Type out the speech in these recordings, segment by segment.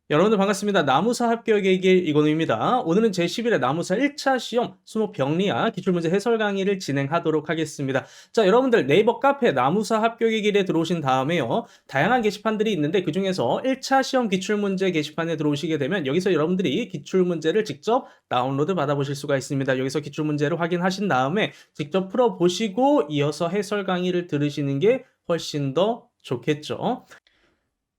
여러분들 반갑습니다. 나무사 합격의 길 이건우입니다. 오늘은 제11회 나무사 1차 시험 수목 병리학 기출문제 해설 강의를 진행하도록 하겠습니다. 자, 여러분들 네이버 카페 나무사 합격의 길에 들어오신 다음에요. 다양한 게시판들이 있는데 그중에서 1차 시험 기출문제 게시판에 들어오시게 되면 여기서 여러분들이 기출문제를 직접 다운로드 받아보실 수가 있습니다. 여기서 기출문제를 확인하신 다음에 직접 풀어보시고 이어서 해설 강의를 들으시는 게 훨씬 더 좋겠죠.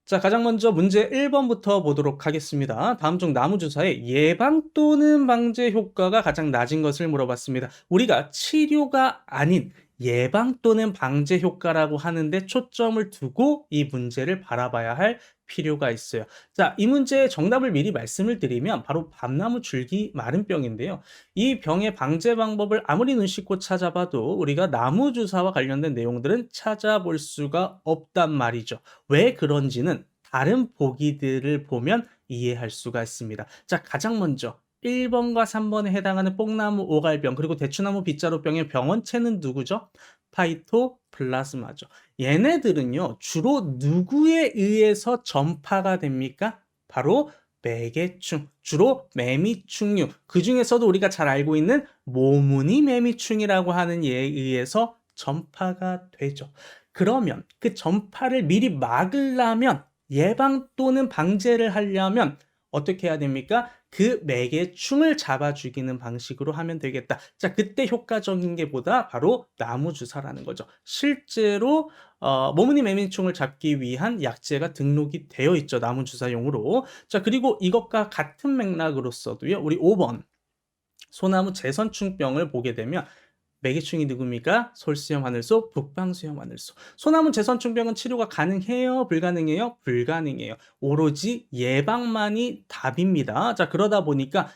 자, 가장 먼저 문제 1번부터 보도록 하겠습니다. 다음 중 나무 주사의 예방 또는 방제 효과가 가장 낮은 것을 물어봤습니다. 우리가 치료가 아닌 예방 또는 방제 효과라고 하는데 초점을 두고 이 문제를 바라봐야 할 필요가 있어요. 자, 이 문제의 정답을 미리 말씀을 드리면 바로 밤나무 줄기 마른병인데요. 이 병의 방제 방법을 아무리 눈 씻고 찾아봐도 우리가 나무 주사와 관련된 내용들은 찾아볼 수가 없단 말이죠. 왜 그런지는 다른 보기들을 보면 이해할 수가 있습니다. 자, 가장 먼저 1번과 3번에 해당하는 뽕나무 오갈병 그리고 대추나무 빗자루병의 병원체는 누구죠? 파이토플라즈마죠. 얘네들은요 주로 누구에 의해서 전파가 됩니까? 바로 매개충, 주로 매미충류, 그 중에서도 우리가 잘 알고 있는 모무니 매미충이라고 하는 예에 의해서 전파가 되죠. 그러면 그 전파를 미리 막으려면 예방 또는 방제를 하려면 어떻게 해야 됩니까? 그 매개충을 잡아 죽이는 방식으로 하면 되겠다. 자, 그때 효과적인 게 보다 바로 나무 주사라는 거죠. 실제로 모무니 매미충을 잡기 위한 약제가 등록이 되어 있죠. 나무 주사용으로. 자, 그리고 이것과 같은 맥락으로서도요. 우리 5번 소나무 제선충병을 보게 되면 매개충이 누굽니까? 솔수염 하늘소, 북방수염 하늘소. 소나무 제선충병은 치료가 가능해요? 불가능해요? 불가능해요. 오로지 예방만이 답입니다. 자, 그러다 보니까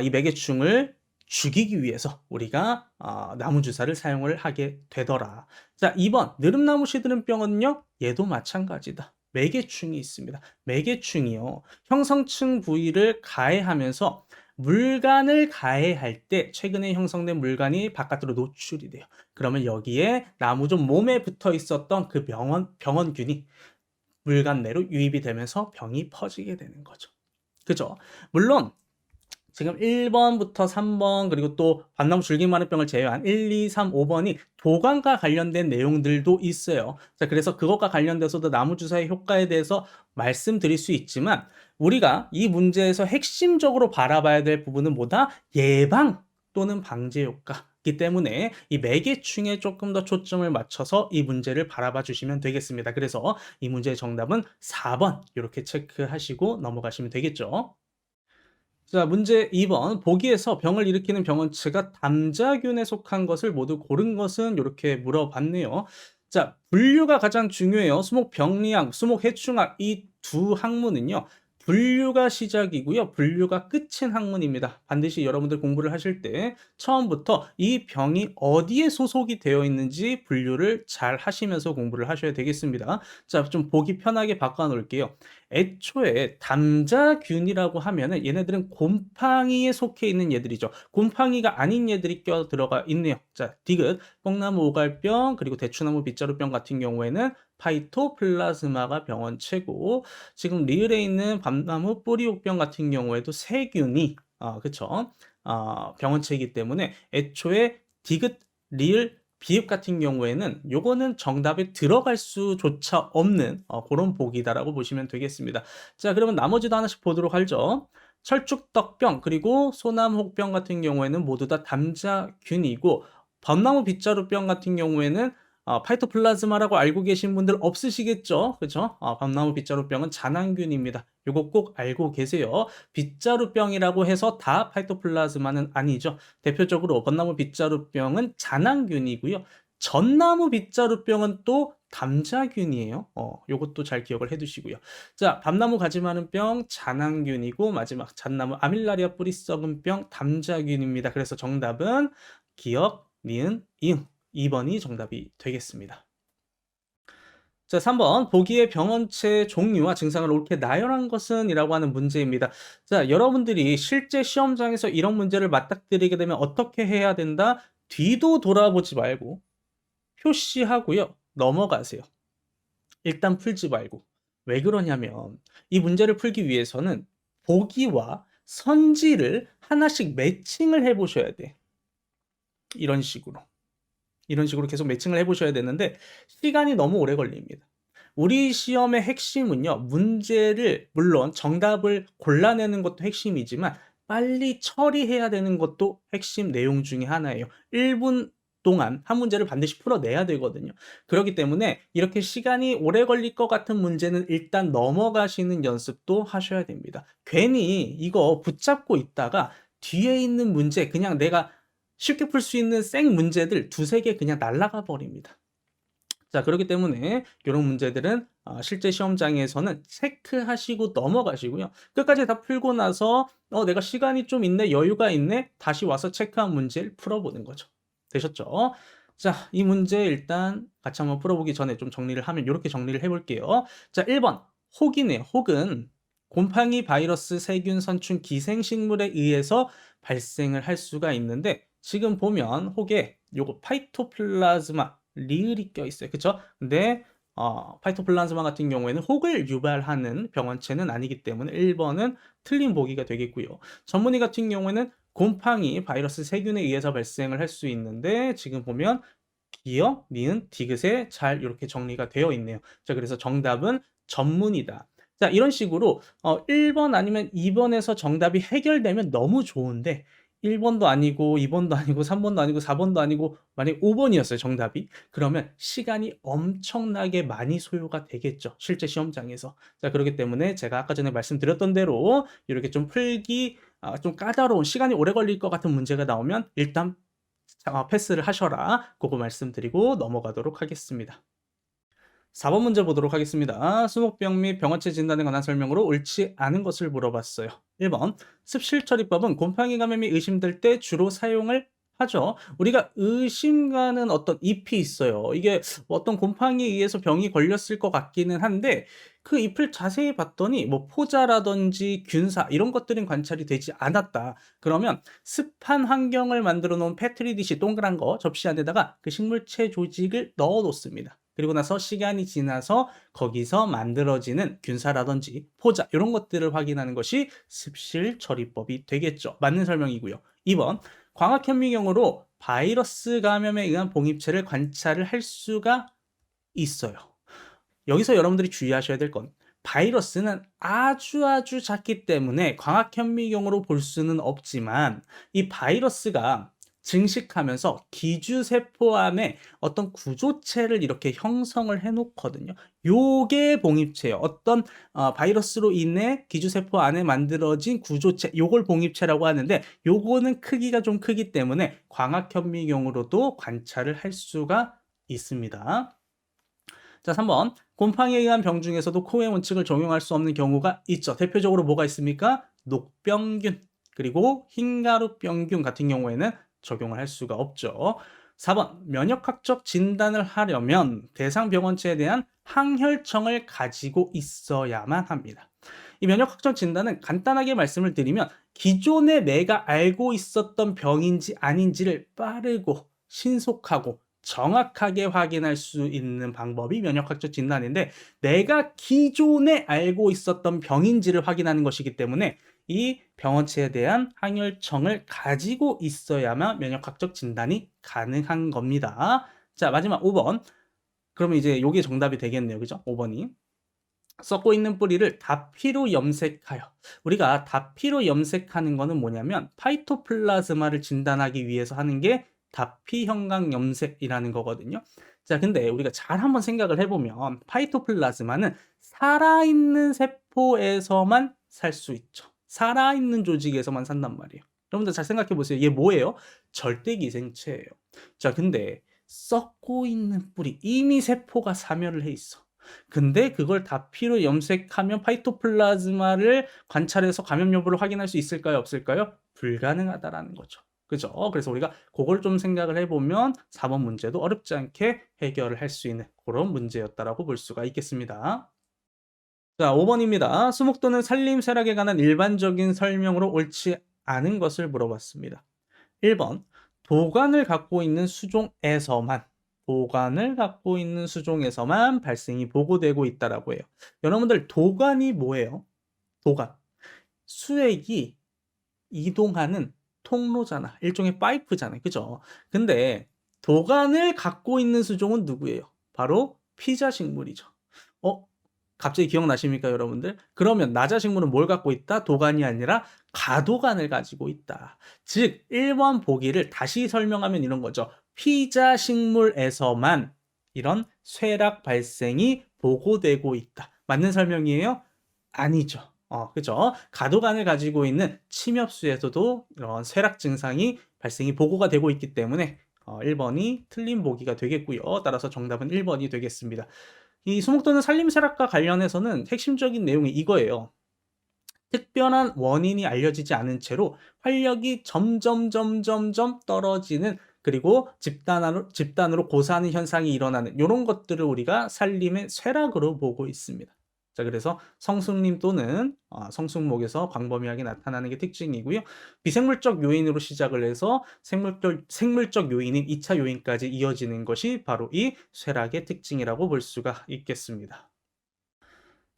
이 매개충을 죽이기 위해서 우리가 나무 주사를 사용을 하게 되더라. 자, 2번 느릅나무 시드름병은요. 얘도 마찬가지다. 매개충이 있습니다. 매개충이요. 형성층 부위를 가해하면서 물간을 가해할 때 최근에 형성된 물간이 바깥으로 노출이 돼요. 그러면 여기에 나무종 몸에 붙어 있었던 그 병원균이 물간 내로 유입이 되면서 병이 퍼지게 되는 거죠. 그죠? 물론 지금 1번부터 3번 그리고 또 밤나무 줄기마루병을 제외한 1, 2, 3, 5번이 도관과 관련된 내용들도 있어요. 자, 그래서 그것과 관련돼서도 나무주사의 효과에 대해서 말씀드릴 수 있지만 우리가 이 문제에서 핵심적으로 바라봐야 될 부분은 뭐다? 예방 또는 방제 효과이기 때문에 이 매개충에 조금 더 초점을 맞춰서 이 문제를 바라봐 주시면 되겠습니다. 그래서 이 문제의 정답은 4번 이렇게 체크하시고 넘어가시면 되겠죠. 자, 문제 2번. 보기에서 병을 일으키는 병원체가 담자균에 속한 것을 모두 고른 것은 이렇게 물어봤네요. 자, 분류가 가장 중요해요. 수목병리학, 수목해충학 이 두 학문은요. 분류가 시작이고요. 분류가 끝인 학문입니다. 반드시 여러분들 공부를 하실 때 처음부터 이 병이 어디에 소속이 되어 있는지 분류를 잘 하시면서 공부를 하셔야 되겠습니다. 자, 좀 보기 편하게 바꿔 놓을게요. 애초에 담자균이라고 하면은 얘네들은 곰팡이에 속해 있는 얘들이죠. 곰팡이가 아닌 얘들이 껴 들어가 있네요. 자, 디귿, 뽕나무 오갈병, 그리고 대추나무 빗자루병 같은 경우에는 파이토플라즈마가 병원체고, 지금 리을에 있는 밤나무 뿌리옥병 같은 경우에도 세균이, 그쵸? 병원체이기 때문에 애초에 디귿, 리을, 비읍 같은 경우에는 요거는 정답에 들어갈 수조차 없는 그런 보기다라고 보시면 되겠습니다. 자, 그러면 나머지도 하나씩 보도록 하죠. 철쭉떡병 그리고 소나무혹병 같은 경우에는 모두 다 담자균이고 밤나무 빗자루병 같은 경우에는 파이토플라즈마라고 알고 계신 분들 없으시겠죠? 그죠? 밤나무 빗자루병은 잔항균입니다. 요거 꼭 알고 계세요. 빗자루병이라고 해서 다 파이토플라즈마는 아니죠. 대표적으로 밤나무 빗자루병은 잔항균이고요. 전나무 빗자루병은 또 담자균이에요. 요것도 잘 기억을 해두시고요. 자, 밤나무 가지 많은 병 잔항균이고 마지막 잣나무 아밀라리아 뿌리 썩은 병 담자균입니다. 그래서 정답은 기억, 니은, 이응 2번이 정답이 되겠습니다. 자, 3번 보기의 병원체 종류와 증상을 옳게 나열한 것은 이라고 하는 문제입니다. 자, 여러분들이 실제 시험장에서 이런 문제를 맞닥뜨리게 되면 어떻게 해야 된다? 뒤도 돌아보지 말고 표시하고요. 넘어가세요. 일단 풀지 말고. 왜 그러냐면 이 문제를 풀기 위해서는 보기와 선지를 하나씩 매칭을 해 보셔야 돼. 이런 식으로. 이런 식으로 계속 매칭을 해 보셔야 되는데 시간이 너무 오래 걸립니다. 우리 시험의 핵심은요. 문제를 물론 정답을 골라내는 것도 핵심이지만 빨리 처리해야 되는 것도 핵심 내용 중에 하나예요. 1분 동안 한 문제를 반드시 풀어내야 되거든요. 그렇기 때문에 이렇게 시간이 오래 걸릴 것 같은 문제는 일단 넘어가시는 연습도 하셔야 됩니다. 괜히 이거 붙잡고 있다가 뒤에 있는 문제 그냥 내가 쉽게 풀 수 있는 생 문제들 두세 개 그냥 날아가 버립니다. 자, 그렇기 때문에 이런 문제들은 실제 시험장에서는 체크하시고 넘어가시고요. 끝까지 다 풀고 나서 내가 시간이 좀 있네, 여유가 있네, 다시 와서 체크한 문제를 풀어보는 거죠. 되셨죠? 자, 이 문제 일단 같이 한번 풀어보기 전에 좀 정리를 하면 이렇게 정리를 해볼게요. 자, 1번 혹이네요. 혹은 곰팡이, 바이러스, 세균, 선충, 기생식물에 의해서 발생을 할 수가 있는데 지금 보면 혹에 요거 파이토플라즈마 리을이 껴있어요. 그쵸? 근데 파이토플라즈마 같은 경우에는 혹을 유발하는 병원체는 아니기 때문에 1번은 틀린 보기가 되겠고요. 전문의 같은 경우에는 곰팡이, 바이러스, 세균에 의해서 발생을 할 수 있는데 지금 보면 기역, 니은, 디귿에 잘 이렇게 정리가 되어 있네요. 자, 그래서 정답은 전문이다. 자, 이런 식으로 1번 아니면 2번에서 정답이 해결되면 너무 좋은데 1번도 아니고 2번도 아니고 3번도 아니고 4번도 아니고 만약에 5번이었어요, 정답이. 그러면 시간이 엄청나게 많이 소요가 되겠죠, 실제 시험장에서. 자, 그렇기 때문에 제가 아까 전에 말씀드렸던 대로 이렇게 좀 풀기 좀 까다로운 시간이 오래 걸릴 것 같은 문제가 나오면 일단 패스를 하셔라. 그거 말씀드리고 넘어가도록 하겠습니다. 4번 문제 보도록 하겠습니다. 수목병 및 병원체 진단에 관한 설명으로 옳지 않은 것을 물어봤어요. 1번 습실처리법은 곰팡이 감염이 의심될 때 주로 사용을 하죠. 우리가 의심가는 어떤 잎이 있어요. 이게 어떤 곰팡이에 의해서 병이 걸렸을 것 같기는 한데 그 잎을 자세히 봤더니 뭐 포자라든지 균사 이런 것들은 관찰이 되지 않았다. 그러면 습한 환경을 만들어 놓은 페트리 디시 동그란 거 접시 안에다가 그 식물체 조직을 넣어 놓습니다. 그리고 나서 시간이 지나서 거기서 만들어지는 균사라든지 포자 이런 것들을 확인하는 것이 습실 처리법이 되겠죠. 맞는 설명이고요. 2번 광학현미경으로 바이러스 감염에 의한 봉입체를 관찰을 할 수가 있어요. 여기서 여러분들이 주의하셔야 될 건 바이러스는 아주 작기 때문에 광학현미경으로 볼 수는 없지만 이 바이러스가 증식하면서 기주세포 안에 어떤 구조체를 이렇게 형성을 해 놓거든요. 요게 봉입체예요. 어떤 바이러스로 인해 기주세포 안에 만들어진 구조체, 요걸 봉입체라고 하는데 요거는 크기가 좀 크기 때문에 광학현미경으로도 관찰을 할 수가 있습니다. 자, 3번. 곰팡이에 의한 병 중에서도 코웨이 원칙을 적용할 수 없는 경우가 있죠. 대표적으로 뭐가 있습니까? 녹병균, 그리고 흰가루병균 같은 경우에는 적용을 할 수가 없죠. 4번. 면역학적 진단을 하려면 대상 병원체에 대한 항혈청을 가지고 있어야만 합니다. 이 면역학적 진단은 간단하게 말씀을 드리면 기존에 내가 알고 있었던 병인지 아닌지를 빠르고 신속하고 정확하게 확인할 수 있는 방법이 면역학적 진단인데 내가 기존에 알고 있었던 병인지를 확인하는 것이기 때문에 이 병원체에 대한 항혈청을 가지고 있어야만 면역학적 진단이 가능한 겁니다. 자, 마지막 5번. 그러면 이제 요게 정답이 되겠네요. 그죠? 5번이. 썩고 있는 뿌리를 다피로 염색하여. 우리가 다피로 염색하는 거는 뭐냐면 파이토플라즈마를 진단하기 위해서 하는 게 다피 형광 염색이라는 거거든요. 자, 근데 우리가 잘 한번 생각을 해보면 파이토플라즈마는 살아있는 세포에서만 살 수 있죠. 살아있는 조직에서만 산단 말이에요. 여러분들 잘 생각해 보세요. 얘 뭐예요? 절대기생체예요. 자, 근데 썩고 있는 뿌리, 이미 세포가 사멸을 해 있어. 근데 그걸 다피로 염색하면 파이토플라즈마를 관찰해서 감염 여부를 확인할 수 있을까요? 없을까요? 불가능하다라는 거죠. 그죠? 그래서 우리가 그걸 좀 생각을 해보면 4번 문제도 어렵지 않게 해결을 할 수 있는 그런 문제였다라고 볼 수가 있겠습니다. 자, 5번입니다. 수목 또는 산림쇠락에 관한 일반적인 설명으로 옳지 않은 것을 물어봤습니다. 1번 도관을 갖고 있는 수종에서만 도관을 갖고 있는 수종에서만 발생이 보고되고 있다라고 해요. 여러분들 도관이 뭐예요? 도관. 수액이 이동하는 통로잖아. 일종의 파이프잖아요. 그죠? 근데 도관을 갖고 있는 수종은 누구예요? 바로 피자식물이죠. 어? 갑자기 기억나십니까, 여러분들? 그러면 나자식물은 뭘 갖고 있다? 도관이 아니라 가도관을 가지고 있다. 즉, 1번 보기를 다시 설명하면 이런 거죠. 피자식물에서만 이런 쇠락 발생이 보고되고 있다. 맞는 설명이에요? 아니죠. 그죠? 가도관을 가지고 있는 침엽수에서도 이런 쇠락 증상이 발생이 보고가 되고 있기 때문에 1번이 틀린 보기가 되겠고요. 따라서 정답은 1번이 되겠습니다. 이 수목 또는 산림쇠락과 관련해서는 핵심적인 내용이 이거예요. 특별한 원인이 알려지지 않은 채로 활력이 점점 떨어지는, 그리고 집단으로 고사하는 현상이 일어나는 이런 것들을 우리가 산림의 쇠락으로 보고 있습니다. 자, 그래서 성숙림 또는 성숙목에서 광범위하게 나타나는 게 특징이고요. 비생물적 요인으로 시작을 해서 생물적 요인인 2차 요인까지 이어지는 것이 바로 이 쇠락의 특징이라고 볼 수가 있겠습니다.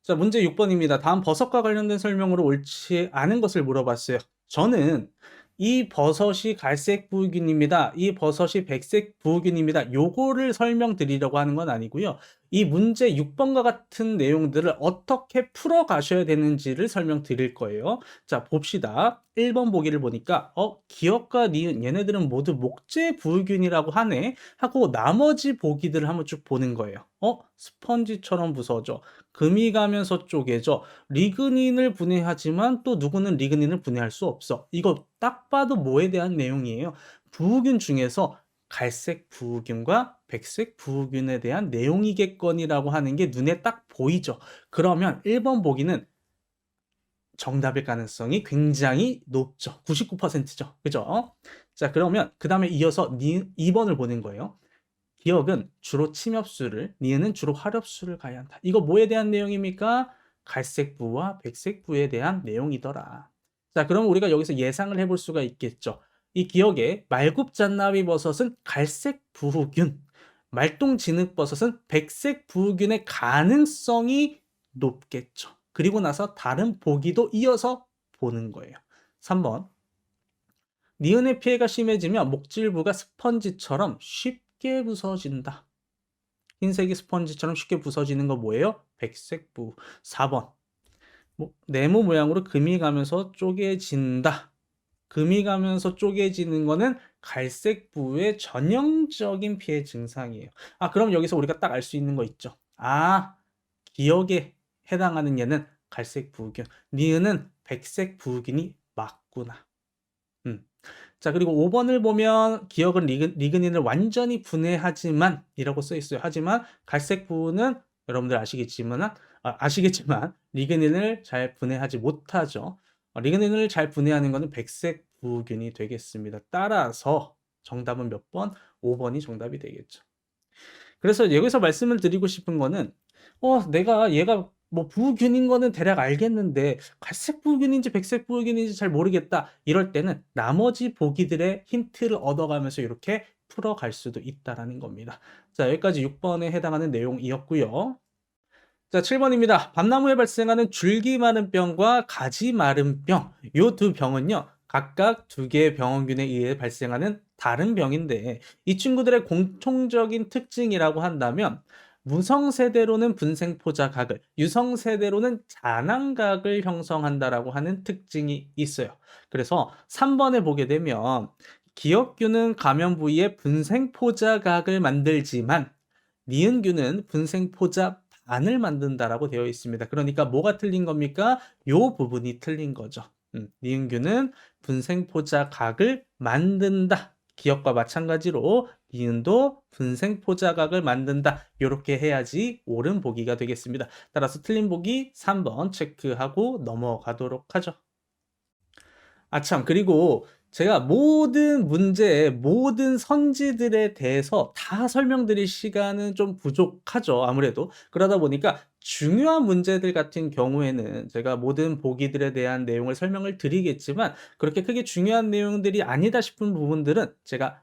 자, 문제 6번입니다. 다음 버섯과 관련된 설명으로 옳지 않은 것을 물어봤어요. 저는 이 버섯이 갈색 부우균입니다. 이 버섯이 백색 부우균입니다. 요거를 설명드리려고 하는 건 아니고요. 이 문제 6번과 같은 내용들을 어떻게 풀어 가셔야 되는지를 설명드릴 거예요. 자, 봅시다. 1번 보기를 보니까 기역과 니은 얘네들은 모두 목재 부우균이라고 하네 하고 나머지 보기들을 한번 쭉 보는 거예요. 스펀지처럼 부서져. 금이 가면서 쪼개져. 리그닌을 분해하지만 또 누구는 리그닌을 분해할 수 없어. 이거 딱 봐도 뭐에 대한 내용이에요? 부우균 중에서 갈색 부우균과 백색 부우균에 대한 내용이겠거니라고 하는 게 눈에 딱 보이죠. 그러면 1번 보기는 정답일 가능성이 굉장히 높죠. 99%죠. 그죠? 자, 그러면 그 다음에 이어서 2번을 보는 거예요. 기역은 주로 침엽수를, 니은은 주로 화렵수를 가야 한다. 이거 뭐에 대한 내용입니까? 갈색부와 백색부에 대한 내용이더라. 자, 그럼 우리가 여기서 예상을 해볼 수가 있겠죠. 이 기역의 말굽잣나비버섯은 갈색부균, 말똥진흙버섯은 백색부균의 가능성이 높겠죠. 그리고 나서 다른 보기도 이어서 보는 거예요. 3번. 니은의 피해가 심해지면 목질부가 스펀지처럼 쉽게 부서진다. 흰색이 스펀지처럼 쉽게 부서지는 거 뭐예요? 백색부. 4번. 네모 모양으로 금이 가면서 쪼개진다. 금이 가면서 쪼개지는 거는 갈색부의 전형적인 피해 증상이에요. 그럼 여기서 우리가 딱 알 수 있는 거 있죠. 기역에 해당하는 얘는 갈색부균, 니은은 백색부균이 맞구나. 자, 그리고 5번을 보면 기역은 리그닌을 완전히 분해하지만 이라고 써 있어요. 하지만 갈색부는 여러분들 아시겠지만 리그닌을 잘 분해하지 못하죠. 리그닌을 잘 분해하는 것은 백색부균이 되겠습니다. 따라서 정답은 몇 번? 5번이 정답이 되겠죠. 그래서 여기서 말씀을 드리고 싶은 거는 내가 얘가 부우균인 거는 대략 알겠는데 갈색 부우균인지 백색 부우균인지 잘 모르겠다. 이럴 때는 나머지 보기들의 힌트를 얻어가면서 이렇게 풀어갈 수도 있다라는 겁니다. 자, 여기까지 6번에 해당하는 내용이었고요. 자, 7번입니다. 밤나무에 발생하는 줄기 마른 병과 가지 마른 병. 이 두 병은요, 각각 두 개의 병원균에 의해 발생하는 다른 병인데, 이 친구들의 공통적인 특징이라고 한다면, 무성세대로는 분생포자각을, 유성세대로는 잔황각을 형성한다라고 하는 특징이 있어요. 그래서 3번에 보게 되면, 기역균은 감염 부위에 분생포자각을 만들지만, 니은균은 분생포자 반을 만든다라고 되어 있습니다. 그러니까 뭐가 틀린 겁니까? 요 부분이 틀린 거죠. 니은균은 분생포자각을 만든다. 기역과 마찬가지로 니은도 분생포자각을 만든다. 이렇게 해야지 옳은 보기가 되겠습니다. 따라서 틀린 보기 3번 체크하고 넘어가도록 하죠. 참, 그리고 제가 모든 문제의 모든 선지들에 대해서 다 설명드릴 시간은 좀 부족하죠. 아무래도. 그러다 보니까 중요한 문제들 같은 경우에는 제가 모든 보기들에 대한 내용을 설명을 드리겠지만 그렇게 크게 중요한 내용들이 아니다 싶은 부분들은 제가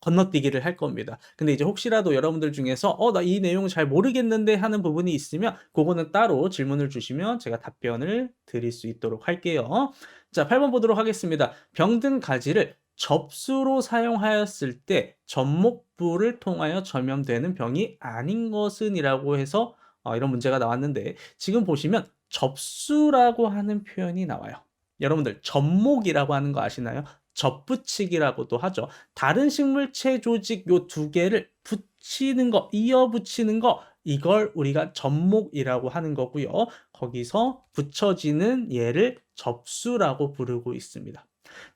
건너뛰기를 할 겁니다. 근데 이제 혹시라도 여러분들 중에서 나 이 내용 잘 모르겠는데 하는 부분이 있으면 그거는 따로 질문을 주시면 제가 답변을 드릴 수 있도록 할게요. 자, 8번 보도록 하겠습니다. 병든 가지를 접수로 사용하였을 때 접목부를 통하여 전염되는 병이 아닌 것은이라고 해서 이런 문제가 나왔는데 지금 보시면 접수라고 하는 표현이 나와요. 여러분들 접목이라고 하는 거 아시나요? 접붙이기라고도 하죠. 다른 식물체 조직 요 두 개를 붙이는 거, 이어 붙이는 거 이걸 우리가 접목이라고 하는 거고요. 거기서 붙여지는 얘를 접수라고 부르고 있습니다.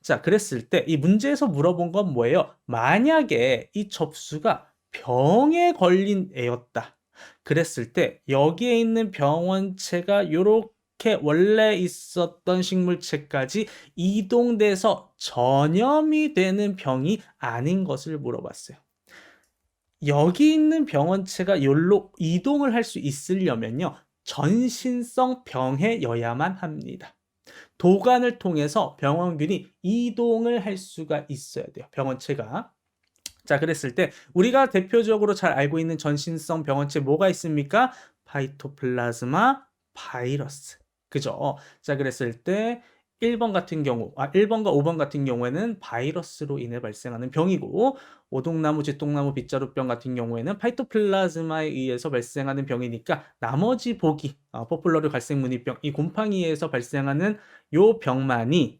자, 그랬을 때 이 문제에서 물어본 건 뭐예요? 만약에 이 접수가 병에 걸린 애였다. 그랬을 때 여기에 있는 병원체가 요렇게 원래 있었던 식물체까지 이동돼서 전염이 되는 병이 아닌 것을 물어봤어요. 여기 있는 병원체가 요로 이동을 할 수 있으려면요. 전신성 병해여야만 합니다. 도관을 통해서 병원균이 이동을 할 수가 있어야 돼요. 병원체가. 자, 그랬을 때 우리가 대표적으로 잘 알고 있는 전신성 병원체 뭐가 있습니까? 파이토플라즈마 바이러스. 그죠? 자, 그랬을 때 1번 같은 경우, 1번과 5번 같은 경우에는 바이러스로 인해 발생하는 병이고, 오동나무, 쥐똥나무, 빗자루병 같은 경우에는 파이토플라즈마에 의해서 발생하는 병이니까 나머지 보기, 포플러르 갈색무늬병, 이 곰팡이에 의해서 발생하는 요 병만이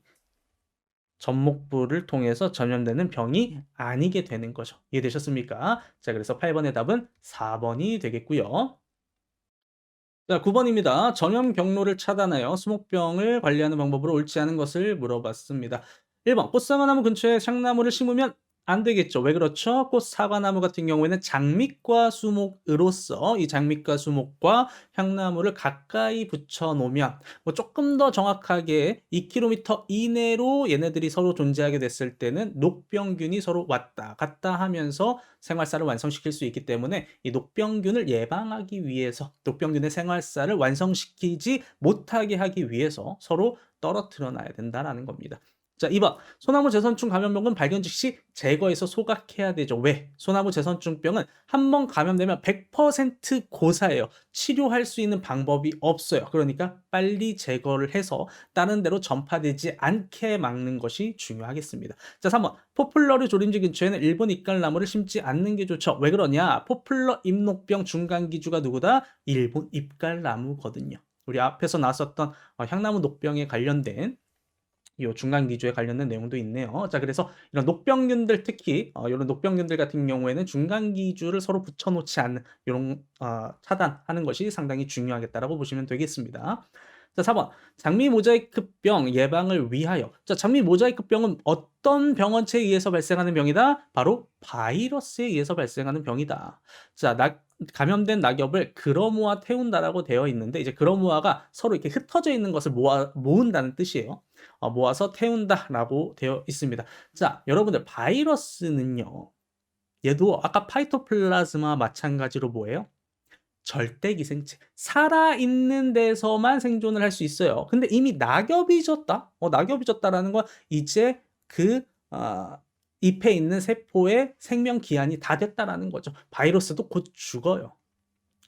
접목부를 통해서 전염되는 병이 아니게 되는 거죠. 이해되셨습니까? 자, 그래서 8번의 답은 4번이 되겠고요. 자, 9번입니다. 전염 경로를 차단하여 수목병을 관리하는 방법으로 옳지 않은 것을 물어봤습니다. 1번, 꽃사과나무 근처에 향나무를 심으면 안 되겠죠. 왜 그렇죠? 꽃사과나무 같은 경우에는 장미과 수목으로서 이 장미과 수목과 향나무를 가까이 붙여 놓으면 뭐 조금 더 정확하게 2km 이내로 얘네들이 서로 존재하게 됐을 때는 녹병균이 서로 왔다 갔다 하면서 생활사를 완성시킬 수 있기 때문에 이 녹병균을 예방하기 위해서 녹병균의 생활사를 완성시키지 못하게 하기 위해서 서로 떨어뜨려 놔야 된다라는 겁니다. 자, 2번. 소나무 제선충 감염병은 발견 즉시 제거해서 소각해야 되죠. 왜? 소나무 제선충병은 한 번 감염되면 100% 고사예요. 치료할 수 있는 방법이 없어요. 그러니까 빨리 제거를 해서 다른 데로 전파되지 않게 막는 것이 중요하겠습니다. 자, 3번. 포플러르 조림지 근처에는 일본 잎갈나무를 심지 않는 게 좋죠. 왜 그러냐? 포플러 잎녹병 중간기주가 누구다? 일본 잎갈나무거든요. 우리 앞에서 나왔었던 향나무 녹병에 관련된 이 중간 기주에 관련된 내용도 있네요. 자, 그래서 이런 녹병균들 특히 이런 녹병균들 같은 경우에는 중간 기주를 서로 붙여놓지 않는 이런 차단하는 것이 상당히 중요하겠다라고 보시면 되겠습니다. 자, 4번. 장미 모자이크병 예방을 위하여. 자, 장미 모자이크병은 어떤 병원체에 의해서 발생하는 병이다? 바로 바이러스에 의해서 발생하는 병이다. 자, 감염된 낙엽을 그러모아 태운다라고 되어 있는데 이제 그러모아가 서로 이렇게 흩어져 있는 것을 모은다는 뜻이에요. 모아서 태운다라고 되어 있습니다. 자, 여러분들 바이러스는요. 얘도 아까 파이토플라즈마 마찬가지로 뭐예요? 절대기생체. 살아있는 데서만 생존을 할 수 있어요. 근데 이미 낙엽이 졌다? 낙엽이 졌다라는 건 이제 그 잎에 있는 세포의 생명 기한이 다 됐다라는 거죠. 바이러스도 곧 죽어요.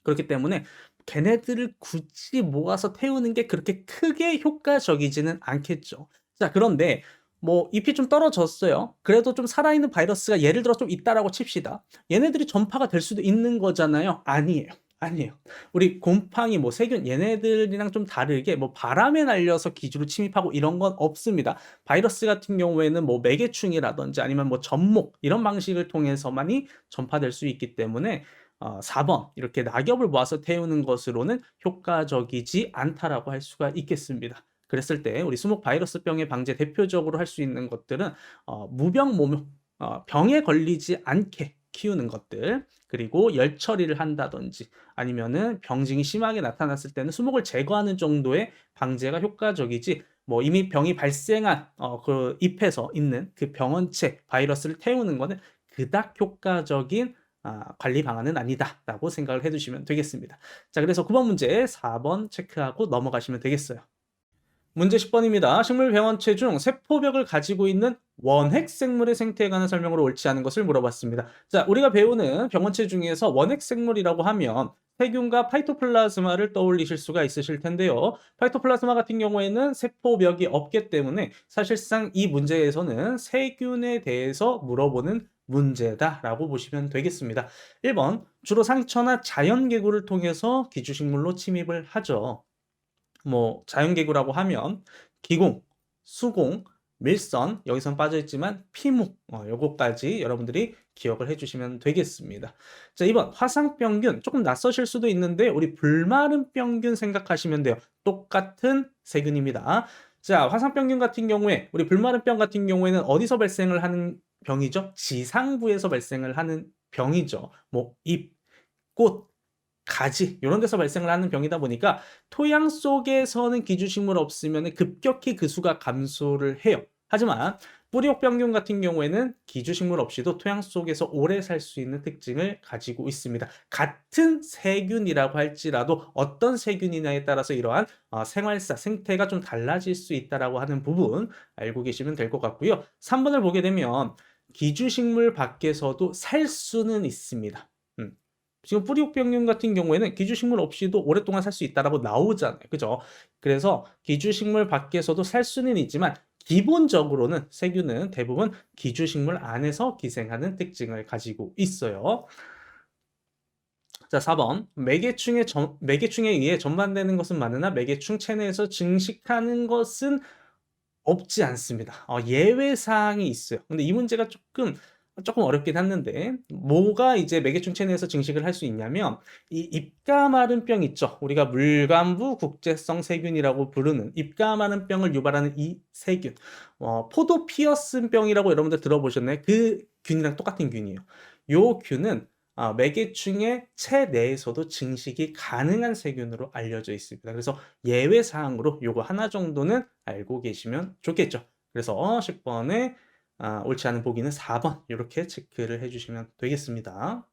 그렇기 때문에 걔네들을 굳이 모아서 태우는 게 그렇게 크게 효과적이지는 않겠죠. 자, 그런데 뭐 잎이 좀 떨어졌어요. 그래도 좀 살아있는 바이러스가 예를 들어 좀 있다라고 칩시다. 얘네들이 전파가 될 수도 있는 거잖아요. 아니에요. 아니에요. 우리 곰팡이, 뭐 세균 얘네들이랑 좀 다르게 뭐 바람에 날려서 기주로 침입하고 이런 건 없습니다. 바이러스 같은 경우에는 뭐 매개충이라든지 아니면 뭐 접목 이런 방식을 통해서만이 전파될 수 있기 때문에 4번 이렇게 낙엽을 모아서 태우는 것으로는 효과적이지 않다라고 할 수가 있겠습니다. 그랬을 때 우리 수목 바이러스병의 방제 대표적으로 할 수 있는 것들은 무병무묘 병에 걸리지 않게 키우는 것들, 그리고 열 처리를 한다든지 아니면은 병증이 심하게 나타났을 때는 수목을 제거하는 정도의 방제가 효과적이지 뭐 이미 병이 발생한 그 잎에서 있는 그 병원체 바이러스를 태우는 거는 그닥 효과적인 관리 방안은 아니다라고 생각을 해두시면 되겠습니다. 자, 그래서 9번 문제 4번 체크하고 넘어가시면 되겠어요. 문제 10번입니다. 식물 병원체 중 세포벽을 가지고 있는 원핵 생물의 생태에 관한 설명으로 옳지 않은 것을 물어봤습니다. 자, 우리가 배우는 병원체 중에서 원핵 생물이라고 하면 세균과 파이토플라즈마를 떠올리실 수가 있으실 텐데요. 파이토플라즈마 같은 경우에는 세포벽이 없기 때문에 사실상 이 문제에서는 세균에 대해서 물어보는 문제다라고 보시면 되겠습니다. 1번, 주로 상처나 자연개구를 통해서 기주식물로 침입을 하죠. 뭐 자연개구라고 하면 기공, 수공, 밀선, 여기선 빠져있지만 피묵, 요거까지 여러분들이 기억을 해주시면 되겠습니다. 자, 2번 화상병균, 조금 낯서실 수도 있는데 우리 불마른 병균 생각하시면 돼요. 똑같은 세균입니다. 자, 화상병균 같은 경우에 우리 불마른 병 같은 경우에는 어디서 발생을 하는 병이죠? 지상부에서 발생을 하는 병이죠. 뭐 잎, 꽃, 가지 이런 데서 발생을 하는 병이다 보니까 토양 속에서는 기주식물 없으면 급격히 그 수가 감소를 해요. 하지만 뿌리옥병균 같은 경우에는 기주식물 없이도 토양 속에서 오래 살 수 있는 특징을 가지고 있습니다. 같은 세균이라고 할지라도 어떤 세균이냐에 따라서 이러한 생활사, 생태가 좀 달라질 수 있다라고 하는 부분 알고 계시면 될 것 같고요. 3번을 보게 되면 기주식물 밖에서도 살 수는 있습니다. 지금 뿌리옥병균 같은 경우에는 기주식물 없이도 오랫동안 살 수 있다라고 나오잖아요. 그죠? 그래서 기주식물 밖에서도 살 수는 있지만 기본적으로는 세균은 대부분 기주식물 안에서 기생하는 특징을 가지고 있어요. 자, 4번. 매개충에 의해 전반되는 것은 많으나 매개충 체내에서 증식하는 것은 없지 않습니다. 예외 사항이 있어요. 근데 이 문제가 조금 어렵긴 했는데 뭐가 이제 매개충 체내에서 증식을 할 수 있냐면 이 입가마른병 있죠. 우리가 물관부 국제성 세균이라고 부르는 입가마른병을 유발하는 이 세균. 포도피어슨병이라고 여러분들 들어보셨나요? 그 균이랑 똑같은 균이에요. 요 균은 매개충의 체내에서도 증식이 가능한 세균으로 알려져 있습니다. 그래서 예외 사항으로 요거 하나 정도는 알고 계시면 좋겠죠. 그래서 10번에 옳지 않은 보기는 4번 이렇게 체크를 해주시면 되겠습니다.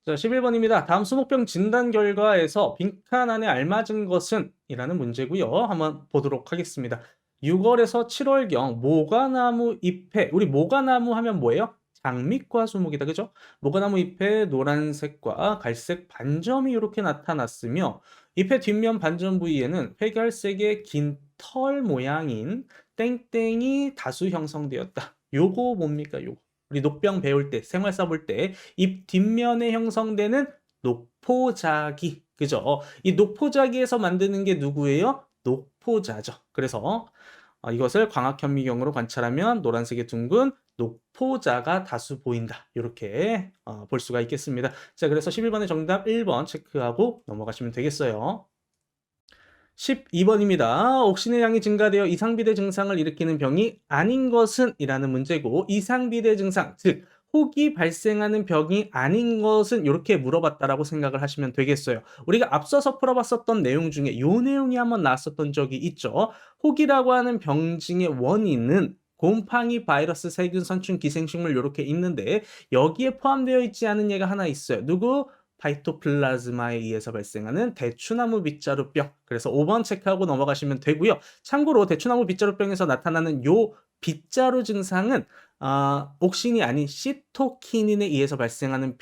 자, 11번입니다. 다음 수목병 진단 결과에서 빈칸 안에 알맞은 것은? 이라는 문제고요. 한번 보도록 하겠습니다. 6월에서 7월경 모가나무 잎에, 우리 모가나무 하면 뭐예요? 장미과 수목이다. 그죠? 모가나무 잎에 노란색과 갈색 반점이 이렇게 나타났으며 잎의 뒷면 반점 부위에는 회갈색의 긴 털 모양인 땡땡이 다수 형성되었다. 요거 뭡니까? 요거. 우리 녹병 배울 때, 생활사 볼 때 잎 뒷면에 형성되는 녹포자기. 그죠? 이 녹포자기에서 만드는 게 누구예요? 녹포자죠. 그래서 이것을 광학현미경으로 관찰하면 노란색의 둥근 녹포자가 다수 보인다. 이렇게 볼 수가 있겠습니다. 자, 그래서 11번의 정답 1번 체크하고 넘어가시면 되겠어요. 12번입니다. 옥신의 양이 증가되어 이상비대 증상을 일으키는 병이 아닌 것은? 이라는 문제고 이상비대 증상, 즉 혹이 발생하는 병이 아닌 것은 이렇게 물어봤다라고 생각을 하시면 되겠어요. 우리가 앞서서 풀어봤었던 내용 중에 이 내용이 한번 나왔었던 적이 있죠. 혹이라고 하는 병증의 원인은 곰팡이, 바이러스, 세균, 선충, 기생식물 이렇게 있는데 여기에 포함되어 있지 않은 얘가 하나 있어요. 누구? 파이토플라즈마에 의해서 발생하는 대추나무 빗자루병. 그래서 5번 체크하고 넘어가시면 되고요. 참고로 대추나무 빗자루병에서 나타나는 요 빗자루 증상은 옥신이 아닌 시토키닌에 의해서 발생하는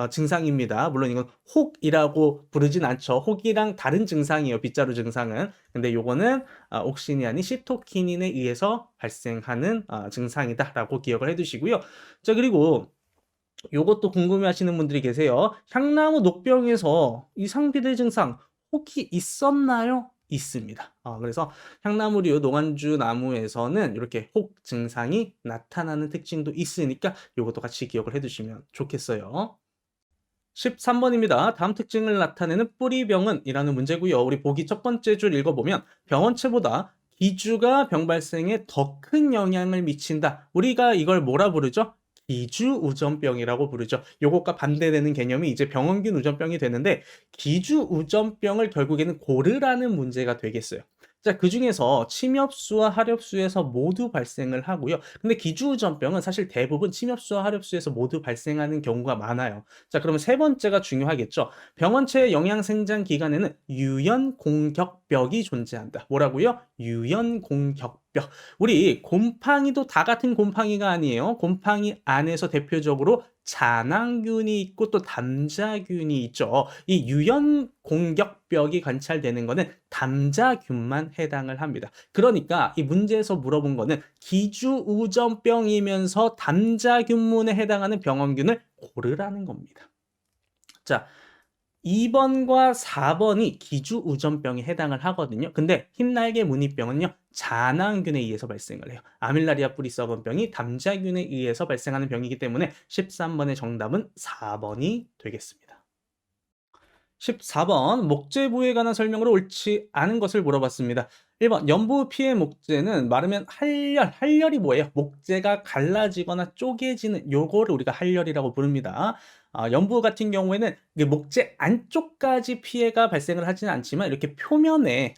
증상입니다. 물론 이건 혹이라고 부르진 않죠. 혹이랑 다른 증상이에요. 빗자루 증상은. 근데 요거는 옥신이 아닌 시토키닌에 의해서 발생하는 증상이다라고 기억을 해두시고요. 자, 그리고 요것도 궁금해하시는 분들이 계세요. 향나무 녹병에서 이상비대 증상 혹이 있었나요? 있습니다. 그래서 향나무류 농안주 나무에서는 이렇게 혹 증상이 나타나는 특징도 있으니까 요것도 같이 기억을 해두시면 좋겠어요. 13번입니다. 다음 특징을 나타내는 뿌리병은? 이라는 문제고요. 우리 보기 첫 번째 줄 읽어보면 병원체보다 기주가 병 발생에 더 큰 영향을 미친다. 우리가 이걸 뭐라 부르죠? 기주우전병이라고 부르죠. 요것과 반대되는 개념이 이제 병원균 우전병이 되는데 기주우전병을 결국에는 고르라는 문제가 되겠어요. 자, 그중에서 침엽수와 하렵수에서 모두 발생을 하고요. 근데 기주우전병은 사실 대부분 침엽수와 하렵수에서 모두 발생하는 경우가 많아요. 자, 그러면 세 번째가 중요하겠죠. 병원체의 영양 생장 기관에는 유연 공격벽이 존재한다. 뭐라고요? 유연 공격벽. 우리 곰팡이도 다 같은 곰팡이가 아니에요. 곰팡이 안에서 대표적으로 잔항균이 있고 또 담자균이 있죠. 이 유연 공격벽이 관찰되는 거는 담자균만 해당을 합니다. 그러니까 이 문제에서 물어본 거는 기주우전병이면서 담자균문에 해당하는 병원균을 고르라는 겁니다. 자, 2번과 4번이 기주우전병에 해당을 하거든요. 근데 흰날개 무늬병은요, 잔항균에 의해서 발생을 해요. 아밀라리아 뿌리썩은병이 담자균에 의해서 발생하는 병이기 때문에 13번의 정답은 4번이 되겠습니다. 14번 목재 부위에 관한 설명으로 옳지 않은 것을 물어봤습니다. 1번 연부 피해 목재는 마르면 할열, 할열이 뭐예요? 목재가 갈라지거나 쪼개지는 요거를 우리가 할열이라고 부릅니다. 연부 같은 경우에는 목재 안쪽까지 피해가 발생을 하지는 않지만 이렇게 표면에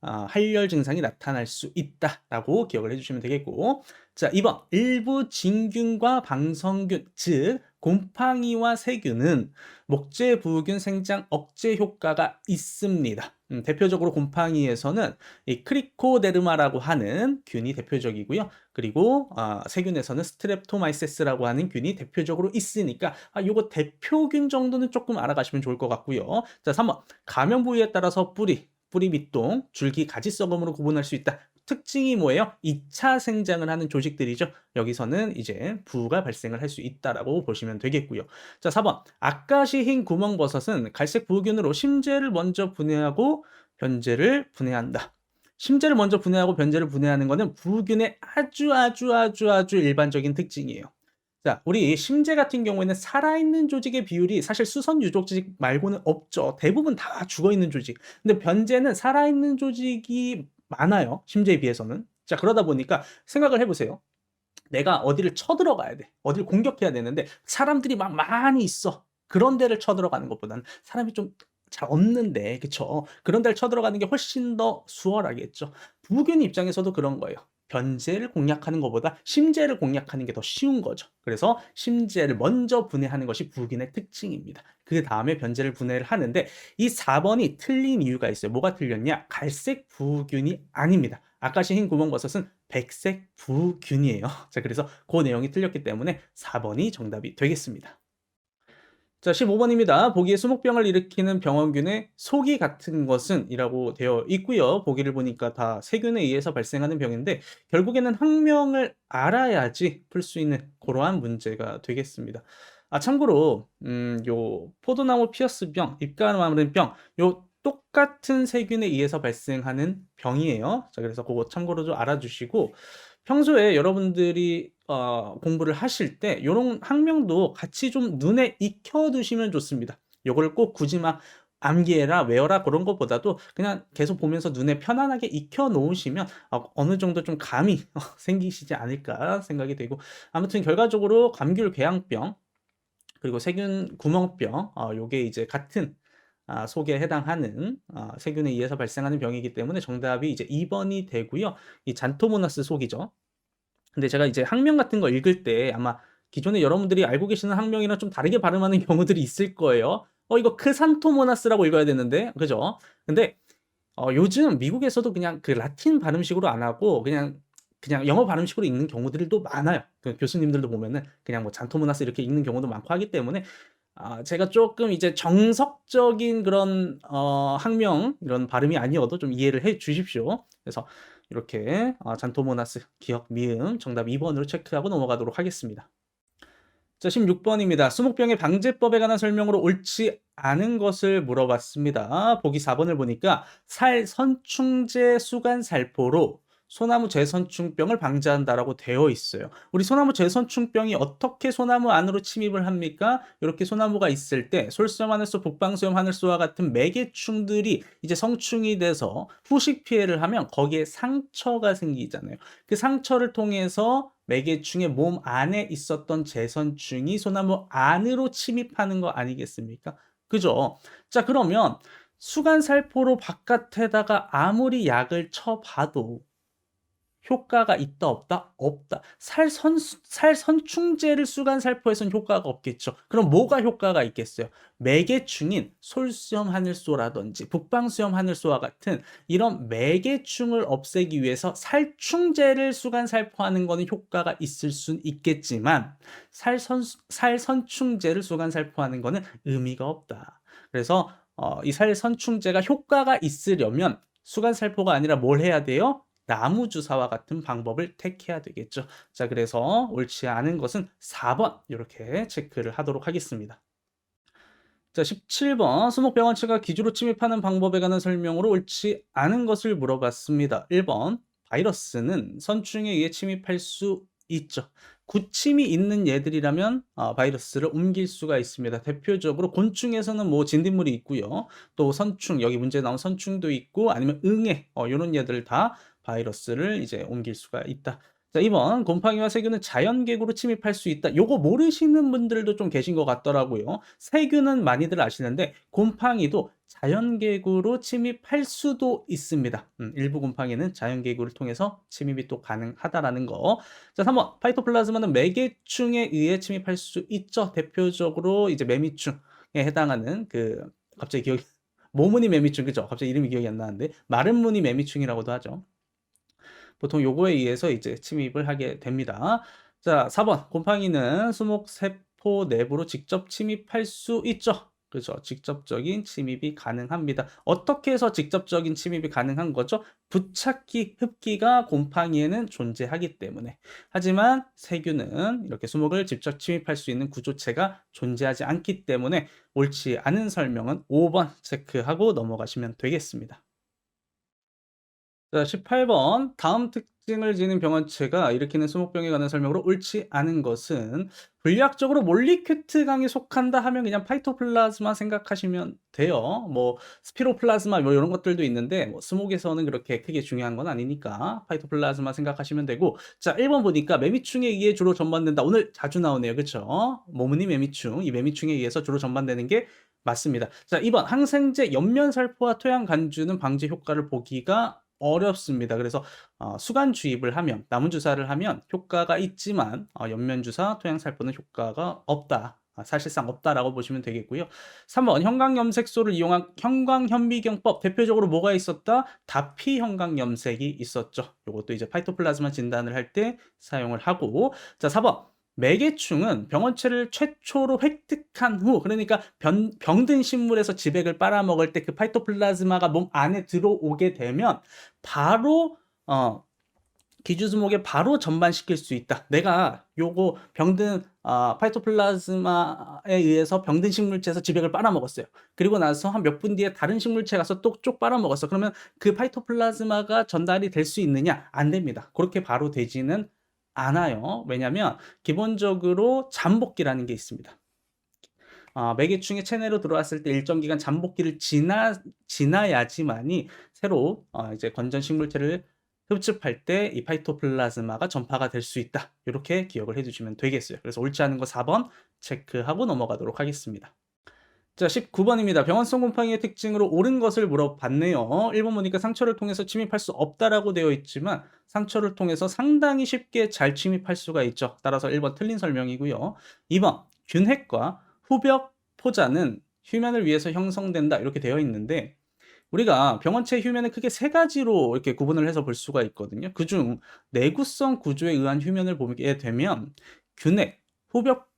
할열 증상이 나타날 수 있다라고 기억을 해주시면 되겠고, 자, 2번 일부 진균과 방성균, 즉 곰팡이와 세균은 목재 부균 생장 억제 효과가 있습니다. 대표적으로 곰팡이에서는 이 크리코데르마라고 하는 균이 대표적이고요. 그리고 세균에서는 스트랩토마이세스라고 하는 균이 대표적으로 있으니까 요거 대표균 정도는 조금 알아가시면 좋을 것 같고요. 자, 3번 감염 부위에 따라서 뿌리 밑동, 줄기, 가지 썩음으로 구분할 수 있다. 특징이 뭐예요? 2차 생장을 하는 조직들이죠. 여기서는 이제 부가 발생을 할 수 있다라고 보시면 되겠고요. 자, 4번. 아까시 흰 구멍버섯은 갈색 부균으로 심재를 먼저 분해하고 변제를 분해한다. 심재를 먼저 분해하고 변제를 분해하는 것은 부균의 아주 일반적인 특징이에요. 자, 우리 심재 같은 경우에는 살아있는 조직의 비율이 사실 수선 유족직 말고는 없죠. 대부분 다 죽어있는 조직. 근데 변제는 살아있는 조직이 많아요. 심재에 비해서는. 자, 그러다 보니까 생각을 해보세요. 내가 어디를 쳐들어가야 돼. 어디를 공격해야 되는데 사람들이 막 많이 있어. 그런 데를 쳐들어가는 것보다는 사람이 좀 잘 없는데, 그쵸? 그런 데를 쳐들어가는 게 훨씬 더 수월하겠죠. 부균 입장에서도 그런 거예요. 변제를 공략하는 것보다 심재를 공략하는 게 더 쉬운 거죠. 그래서 심재를 먼저 분해하는 것이 부균의 특징입니다. 그 다음에 변제를 분해를 하는데 이 4번이 틀린 이유가 있어요. 뭐가 틀렸냐? 갈색 부균이 아닙니다. 아까시 흰 구멍버섯은 백색 부균이에요. 자, 그래서 그 내용이 틀렸기 때문에 4번이 정답이 되겠습니다. 자, 15번입니다. 보기에 수목병을 일으키는 병원균의 속이 같은 것은 이라고 되어 있고요. 보기를 보니까 다 세균에 의해서 발생하는 병인데 결국에는 학명을 알아야지 풀 수 있는 그러한 문제가 되겠습니다. 참고로 요 포도나무 피어스병, 입가마른병 요 똑같은 세균에 의해서 발생하는 병이에요. 자, 그래서 그거 참고로 좀 알아주시고 평소에 여러분들이 공부를 하실 때 요런 학명도 같이 좀 눈에 익혀 두시면 좋습니다. 요거를 꼭 굳이 막 암기해라, 외워라 그런 것보다도 그냥 계속 보면서 눈에 편안하게 익혀 놓으시면 어느 정도 좀 감이 생기시지 않을까 생각이 되고, 아무튼 결과적으로 감귤 궤양병 그리고 세균 구멍병 요게 이제 같은 속에 해당하는 세균에 의해서 발생하는 병이기 때문에 정답이 이제 2번이 되고요. 이 잔토모나스 속이죠. 근데 제가 이제 학명 같은 거 읽을 때 아마 기존에 여러분들이 알고 계시는 학명이랑 좀 다르게 발음하는 경우들이 있을 거예요. 이거 크산토모나스라고 읽어야 되는데, 그죠? 근데 요즘 미국에서도 그냥 그 라틴 발음식으로 안 하고 그냥 영어 발음식으로 읽는 경우들도 많아요. 그 교수님들도 보면은 그냥 뭐 잔토모나스 이렇게 읽는 경우도 많고 하기 때문에 제가 조금 이제 정석적인 그런 학명 이런 발음이 아니어도 좀 이해를 해 주십시오. 그래서 이렇게 잔토모나스 기억 미음 정답 2번으로 체크하고 넘어가도록 하겠습니다. 자, 16번입니다. 수목병의 방제법에 관한 설명으로 옳지 않은 것을 물어봤습니다. 보기 4번을 보니까 선충제 수간살포로 소나무 재선충병을 방지한다라고 되어 있어요. 우리 소나무 재선충병이 어떻게 소나무 안으로 침입을 합니까? 이렇게 소나무가 있을 때 솔수염, 하늘소, 북방수염, 하늘소와 같은 매개충들이 이제 성충이 돼서 후식 피해를 하면 거기에 상처가 생기잖아요. 그 상처를 통해서 매개충의 몸 안에 있었던 재선충이 소나무 안으로 침입하는 거 아니겠습니까? 그죠? 자, 그러면 수간살포로 바깥에다가 아무리 약을 쳐봐도 효과가 있다 없다? 없다. 살선충제를 수간살포에서는 효과가 없겠죠. 그럼 뭐가 효과가 있겠어요? 매개충인 솔수염 하늘소라든지 북방수염 하늘소와 같은 이런 매개충을 없애기 위해서 살충제를 수간살포하는 거는 효과가 있을 순 있겠지만 살선충제를 수간살포하는 거는 의미가 없다. 그래서 이 살선충제가 효과가 있으려면 수간살포가 아니라 뭘 해야 돼요? 나무 주사와 같은 방법을 택해야 되겠죠. 자, 그래서 옳지 않은 것은 4번 이렇게 체크를 하도록 하겠습니다. 자, 17번 수목병원체가 기주로 침입하는 방법에 관한 설명으로 옳지 않은 것을 물어봤습니다. 1번 바이러스는 선충에 의해 침입할 수 있죠. 구침이 있는 얘들이라면 바이러스를 옮길 수가 있습니다. 대표적으로 곤충에서는 뭐 진딧물이 있고요. 또 선충, 여기 문제 나온 선충도 있고 아니면 응애 이런 얘들 다 바이러스를 이제 옮길 수가 있다. 자, 2번 곰팡이와 세균은 자연계구로 침입할 수 있다. 요거 모르시는 분들도 좀 계신 것 같더라고요. 세균은 많이들 아시는데 곰팡이도 자연계구로 침입할 수도 있습니다. 일부 곰팡이는 자연계구를 통해서 침입이 또 가능하다라는 거. 자, 3번 파이토플라즈마는 매개충에 의해 침입할 수 있죠. 대표적으로 이제 매미충에 해당하는 갑자기 기억이 모무니 매미충 그죠? 갑자기 이름이 기억이 안 나는데 마른 무늬 매미충이라고도 하죠. 보통 요거에 의해서 이제 침입을 하게 됩니다. 자, 4번 곰팡이는 수목세포 내부로 직접 침입할 수 있죠. 그렇죠. 직접적인 침입이 가능합니다. 어떻게 해서 직접적인 침입이 가능한 거죠? 부착기, 흡기가 곰팡이에는 존재하기 때문에. 하지만 세균은 이렇게 수목을 직접 침입할 수 있는 구조체가 존재하지 않기 때문에 옳지 않은 설명은 5번 체크하고 넘어가시면 되겠습니다. 자, 18번 다음 특징을 지닌 병원체가 일으키는 수목병에 관한 설명으로 옳지 않은 것은 물리학적으로 몰리큐트강에 속한다 하면 그냥 파이토플라즈마 생각하시면 돼요. 뭐 스피로플라즈마 뭐 이런 것들도 있는데 뭐 수목에서는 그렇게 크게 중요한 건 아니니까 파이토플라즈마 생각하시면 되고. 자, 1번 보니까 매미충에 의해 주로 전반된다. 오늘 자주 나오네요. 그렇죠? 모무니 매미충, 이 매미충에 의해서 주로 전반되는 게 맞습니다. 자, 2번 항생제 연면살포와 토양 간주는 방지 효과를 보기가 어렵습니다. 그래서 수간 주입을 하면 남은 주사를 하면 효과가 있지만 연면주사, 토양살포는 효과가 없다. 사실상 없다라고 보시면 되겠고요. 3번 형광염색소를 이용한 형광현미경법 대표적으로 뭐가 있었다? 다피 형광염색이 있었죠. 이것도 이제 파이토플라즈마 진단을 할 때 사용을 하고. 자, 4번 매개충은 병원체를 최초로 획득한 후, 그러니까 병든 식물에서 지백을 빨아먹을 때 그 파이토플라즈마가 몸 안에 들어오게 되면 바로 기주수목에 바로 전반시킬 수 있다. 내가 요거 병든 파이토플라즈마에 의해서 병든 식물체에서 지백을 빨아먹었어요. 그리고 나서 한 몇 분 뒤에 다른 식물체 가서 또 쪽 빨아먹었어. 그러면 그 파이토플라즈마가 전달이 될 수 있느냐? 안 됩니다. 그렇게 바로 되지는 않아요. 왜냐하면 기본적으로 잠복기라는 게 있습니다. 매개충의 체내로 들어왔을 때 일정 기간 잠복기를 지나야지만이 새로 이제 건전 식물체를 흡집할 때 이 파이토플라즈마가 전파가 될 수 있다. 이렇게 기억을 해주시면 되겠어요. 그래서 옳지 않은 거 4번 체크하고 넘어가도록 하겠습니다. 자, 19번입니다. 병원성 곰팡이의 특징으로 옳은 것을 물어봤네요. 1번 보니까 상처를 통해서 침입할 수 없다라고 되어 있지만 상처를 통해서 상당히 쉽게 잘 침입할 수가 있죠. 따라서 1번 틀린 설명이고요. 2번 균핵과 후벽 포자는 휴면을 위해서 형성된다 이렇게 되어 있는데 우리가 병원체 휴면을 크게 세 가지로 이렇게 구분을 해서 볼 수가 있거든요. 그중 내구성 구조에 의한 휴면을 보게 되면 균핵, 후벽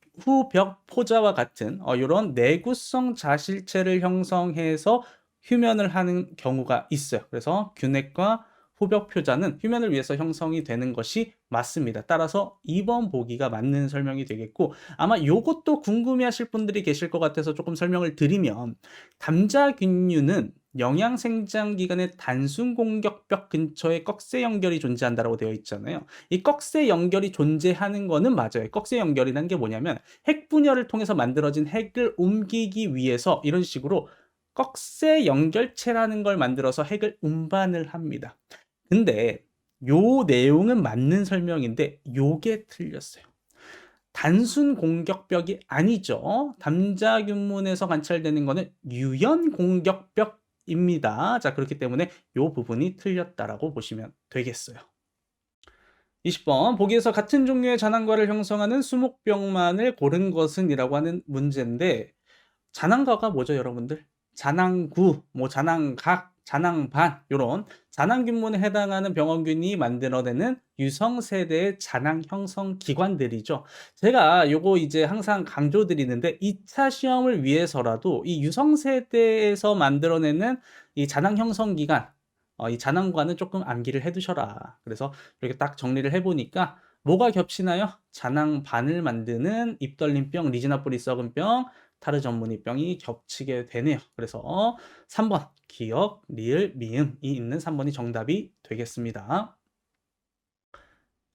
포자와 같은 이런 내구성 자실체를 형성해서 휴면을 하는 경우가 있어요. 그래서 균핵과 후벽 표자는 휴면을 위해서 형성이 되는 것이 맞습니다. 따라서 2번 보기가 맞는 설명이 되겠고, 아마 요것도 궁금해하실 분들이 계실 것 같아서 조금 설명을 드리면 담자균류는 영양 생장 기관의 단순 공격벽 근처에 꺽쇠 연결이 존재한다고 되어 있잖아요. 이 꺽쇠 연결이 존재하는 거는 맞아요. 꺽쇠 연결이라는 게 뭐냐면 핵 분열을 통해서 만들어진 핵을 옮기기 위해서 이런 식으로 꺽쇠 연결체라는 걸 만들어서 핵을 운반을 합니다. 근데 요 내용은 맞는 설명인데 요게 틀렸어요. 단순 공격벽이 아니죠. 담자균문에서 관찰되는 거는 유연 공격벽 입니다. 자, 그렇기 때문에 요 부분이 틀렸다라고 보시면 되겠어요. 20번 보기에서 같은 종류의 잔황과를 형성하는 수목병만을 고른 것은 이라고 하는 문제인데 잔황과가 뭐죠, 여러분들? 잔황구, 뭐 잔황각, 잔황반 요런 잔황균문에 해당하는 병원균이 만들어내는 유성세대의 잔황 형성 기관들이죠. 제가 요거 이제 항상 강조드리는데 2차 시험을 위해서라도 이 유성세대에서 만들어내는 이 잔황 형성 기관 이 잔황과는 조금 암기를 해 두셔라. 그래서 이렇게 딱 정리를 해 보니까 뭐가 겹치나요? 잔황반을 만드는 입떨림병, 리지나 뿌리 썩은 병, 타르 전문이병이 겹치게 되네요. 그래서 3번 기역, 리을, 미음이 있는 3번이 정답이 되겠습니다.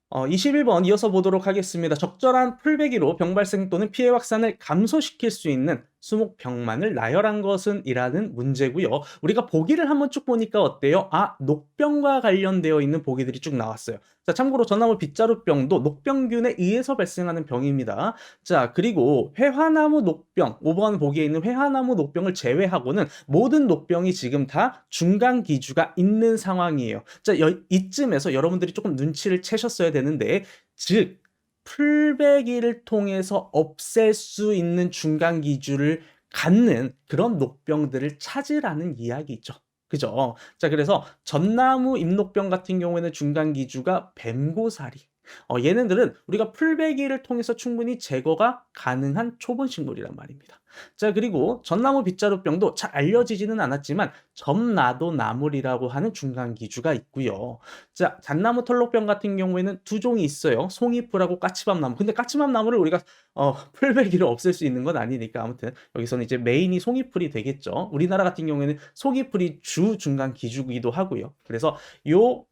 21번 이어서 보도록 하겠습니다. 적절한 풀베기로 병 발생 또는 피해 확산을 감소시킬 수 있는 수목병만을 나열한 것은 이라는 문제고요. 우리가 보기를 한번 쭉 보니까 어때요? 녹병과 관련되어 있는 보기들이 쭉 나왔어요. 자, 참고로 전나무 빗자루병도 녹병균에 의해서 발생하는 병입니다. 자, 그리고 회화나무 녹병, 5번 보기에 있는 회화나무 녹병을 제외하고는 모든 녹병이 지금 다 중간 기주가 있는 상황이에요. 자, 이쯤에서 여러분들이 조금 눈치를 채셨어야 되는데, 즉 풀베기를 통해서 없앨 수 있는 중간 기주를 갖는 그런 녹병들을 찾으라는 이야기죠. 그죠? 자, 그래서 전나무 잎녹병 같은 경우에는 중간 기주가 뱀고사리. 얘네들은 우리가 풀베기를 통해서 충분히 제거가 가능한 초본 식물이란 말입니다. 자, 그리고 전나무 빗자루병도 잘 알려지지는 않았지만 점나도 나물이라고 하는 중간 기주가 있고요. 자, 잣나무 털록병 같은 경우에는 두 종이 있어요. 송이풀하고 까치밥나무. 근데 까치밥나무를 우리가 풀베기를 없앨 수 있는 건 아니니까 아무튼 여기서는 이제 메인이 송이풀이 되겠죠. 우리나라 같은 경우에는 송이풀이 주 중간 기주기도 하고요. 그래서 요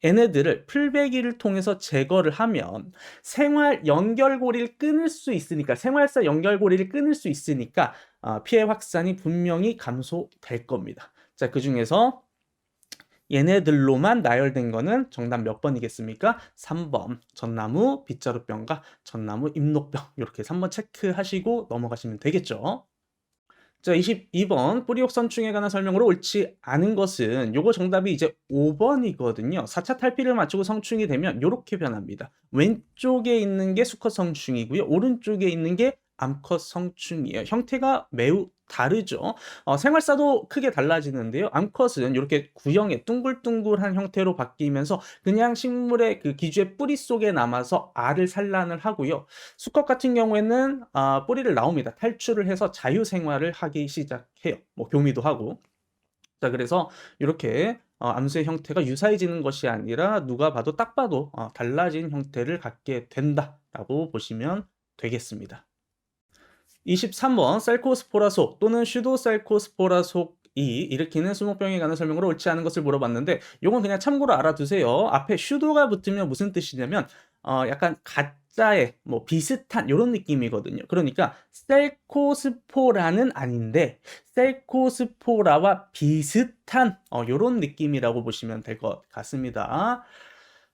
얘네들을 풀베기를 통해서 제거를 하면 생활 연결고리를 끊을 수 있으니까 생활사 연결고리를 끊을 수 있으니까 피해 확산이 분명히 감소될 겁니다. 자, 그중에서 얘네들로만 나열된 거는 정답 몇 번이겠습니까? 3번 전나무 빗자루병과 전나무 잎녹병 이렇게 3번 체크하시고 넘어가시면 되겠죠. 자, 22번 뿌리옥선충에 관한 설명으로 옳지 않은 것은 요거 정답이 이제 5번이거든요. 4차 탈피를 맞추고 성충이 되면 요렇게 변합니다. 왼쪽에 있는 게 수컷 성충이고요. 오른쪽에 있는 게 암컷 성충이에요. 형태가 매우 다르죠. 생활사도 크게 달라지는데요. 암컷은 이렇게 구형의 둥글둥글한 형태로 바뀌면서 그냥 식물의 그 기주의 뿌리 속에 남아서 알을 산란을 하고요. 수컷 같은 경우에는 뿌리를 나옵니다. 탈출을 해서 자유 생활을 하기 시작해요. 뭐 교미도 하고. 자, 그래서 이렇게 암수의 형태가 유사해지는 것이 아니라 누가 봐도 딱 봐도 달라진 형태를 갖게 된다라고 보시면 되겠습니다. 23번 셀코스포라 속 또는 슈도셀코스포라 속이 일으키는 수목병에 관한 설명으로 옳지 않은 것을 물어봤는데 요건 그냥 참고로 알아두세요. 앞에 슈도가 붙으면 무슨 뜻이냐면 약간 가짜의 뭐 비슷한 이런 느낌이거든요. 그러니까 셀코스포라는 아닌데 셀코스포라와 비슷한 요런 느낌이라고 보시면 될 것 같습니다.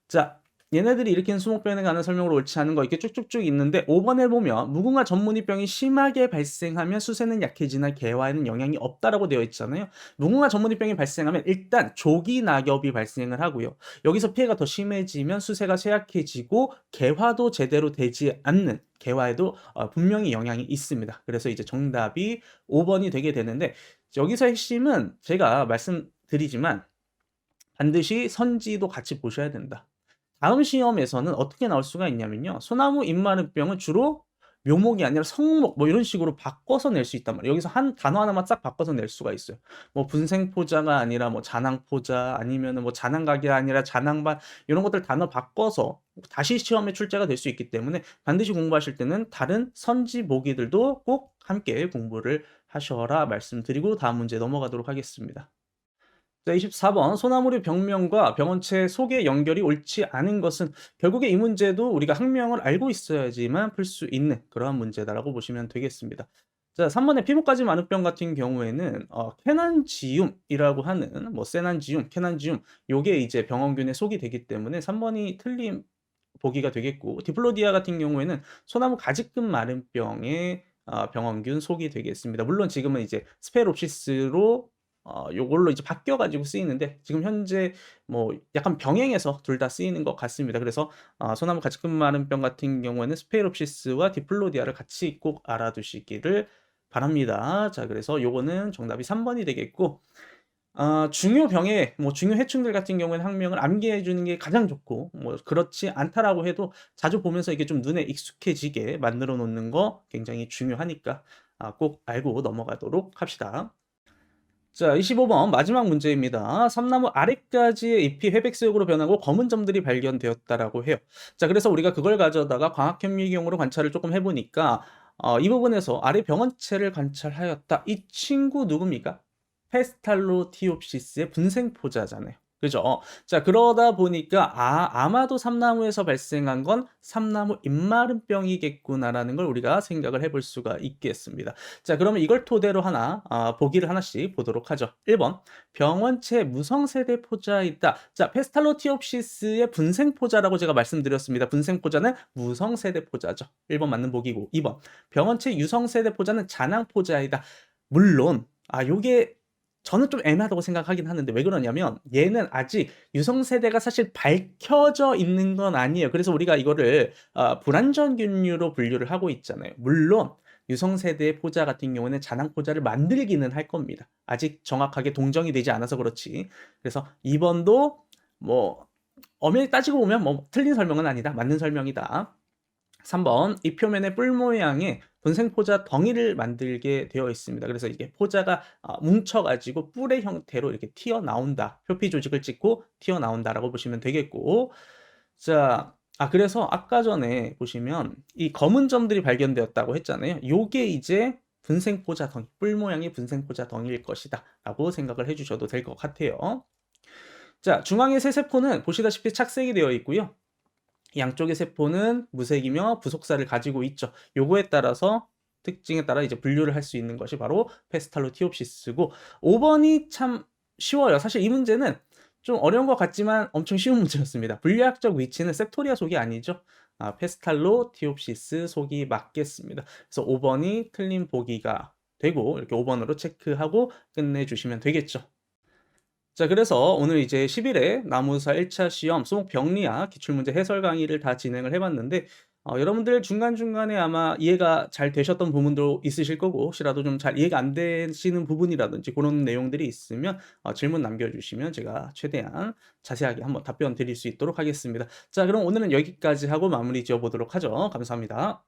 자, 얘네들이 일으키는 수목병에 관한 설명으로 옳지 않은 거 이렇게 쭉쭉쭉 있는데 5번에 보면 무궁화 전문이병이 심하게 발생하면 수세는 약해지나 개화에는 영향이 없다라고 되어 있잖아요. 무궁화 전문이병이 발생하면 일단 조기 낙엽이 발생을 하고요. 여기서 피해가 더 심해지면 수세가 쇠약해지고 개화도 제대로 되지 않는 개화에도 분명히 영향이 있습니다. 그래서 이제 정답이 5번이 되게 되는데 여기서 핵심은 제가 말씀드리지만 반드시 선지도 같이 보셔야 된다. 다음 시험에서는 어떻게 나올 수가 있냐면요. 소나무 잎마름병은 주로 묘목이 아니라 성목 뭐 이런 식으로 바꿔서 낼 수 있단 말이에요. 여기서 한 단어 하나만 싹 바꿔서 낼 수가 있어요. 뭐 분생포자가 아니라 뭐 잔황포자 아니면은 뭐 잔황각이 아니라 잔황반 이런 것들 단어 바꿔서 다시 시험에 출제가 될 수 있기 때문에 반드시 공부하실 때는 다른 선지 보기들도 꼭 함께 공부를 하셔라 말씀드리고 다음 문제 넘어가도록 하겠습니다. 자, 24번 소나무류 병명과 병원체 속의 연결이 옳지 않은 것은 결국에 이 문제도 우리가 학명을 알고 있어야지만 풀 수 있는 그러한 문제다라고 보시면 되겠습니다. 자, 3번의 피부까지 마늘병 같은 경우에는 캐난지움이라고 하는 뭐 세난지움, 캐난지움 요게 이제 병원균의 속이 되기 때문에 3번이 틀린 보기가 되겠고 디플로디아 같은 경우에는 소나무 가지금 마른병의 병원균 속이 되겠습니다. 물론 지금은 이제 스페롭시스로 요걸로 이제 바뀌어 가지고 쓰이는데 지금 현재 뭐 약간 병행해서 둘 다 쓰이는 것 같습니다. 그래서 소나무 가지끝마름병 같은 경우에는 스페이롭시스와 디플로디아를 같이 꼭 알아두시기를 바랍니다. 자 그래서 요거는 정답이 3 번이 되겠고 중요 병에 뭐 중요 해충들 같은 경우에는 학명을 암기해 주는 게 가장 좋고 뭐 그렇지 않다라고 해도 자주 보면서 이게 좀 눈에 익숙해지게 만들어 놓는 거 굉장히 중요하니까 꼭 알고 넘어가도록 합시다. 자 25번 마지막 문제입니다. "삼나무 아래까지의 잎이 회백색으로 변하고 검은 점들이 발견되었다."라고 해요. 자 그래서 우리가 그걸 가져다가 광학 현미경으로 관찰을 조금 해 보니까 이 부분에서 "아래 병원체를 관찰하였다." 이 친구 누굽니까? 페스탈로티옵시스의 분생포자잖아요. 그죠? 자 그러다 보니까 '아마도 삼나무에서 발생한 건 삼나무 잎마름병이겠구나.'라는 걸 우리가 생각을 해볼 수가 있겠습니다. 자 그러면 이걸 토대로 보기를 하나씩 보도록 하죠. 1 번 병원체 무성세대 포자이다. 자 페스탈로티옵시스의 분생포자라고 제가 말씀드렸습니다. 분생포자는 무성세대 포자죠. 1번 맞는 보기고 2번 병원체 유성세대 포자는 잔황포자이다. 물론 요게 저는 좀 애매하다고 생각하긴 하는데 왜 그러냐면 얘는 아직 유성세대가 사실 밝혀져 있는 건 아니에요. 그래서 우리가 이거를 불완전균류로 분류를 하고 있잖아요. 물론 유성세대의 포자 같은 경우에는 잔황포자를 만들기는 할 겁니다. 아직 정확하게 동정이 되지 않아서 그렇지. 그래서 2 번도 뭐 엄연히 따지고 보면 뭐 틀린 설명은 아니다. 맞는 설명이다. 3번 이 표면의 뿔 모양의 분생포자 덩이를 만들게 되어 있습니다. 그래서 이게 포자가 뭉쳐 가지고 뿔의 형태로 이렇게 튀어나온다. 표피 조직을 찍고 튀어나온다라고 보시면 되겠고 자 그래서 아까 전에 보시면 이 검은 점들이 발견되었다고 했잖아요. 요게 이제 분생포자 덩이, 뿔 모양의 분생포자 덩이일 것이다라고 생각을 해 주셔도 될 것 같아요. 자 중앙의 세세포는 보시다시피 착색이 되어 있고요. 양쪽의 세포는 무색이며 부속사를 가지고 있죠. 요거에 따라서 특징에 따라 이제 분류를 할 수 있는 것이 바로 페스탈로티옵시스고 5 번이 참 쉬워요. 사실 이 문제는 좀 어려운 것 같지만 엄청 쉬운 문제였습니다. 분류학적 위치는 셉토리아 속이 아니죠. 페스탈로티옵시스 속이 맞겠습니다. 그래서 5 번이 틀린 보기가 되고 이렇게 5 번으로 체크하고 끝내 주시면 되겠죠. 자 그래서 오늘 이제 10 일에 나무사 1차 시험 수목 병리학 기출문제 해설 강의를 다 진행을 해 봤는데 여러분들 중간중간에 아마 이해가 잘 되셨던 부분도 있으실 거고 혹시라도 좀 잘 이해가 안 되시는 부분이라든지 그런 내용들이 있으면 질문 남겨 주시면 제가 최대한 자세하게 한번 답변 드릴 수 있도록 하겠습니다. 자 그럼 오늘은 여기까지 하고 마무리 지어 보도록 하죠. 감사합니다.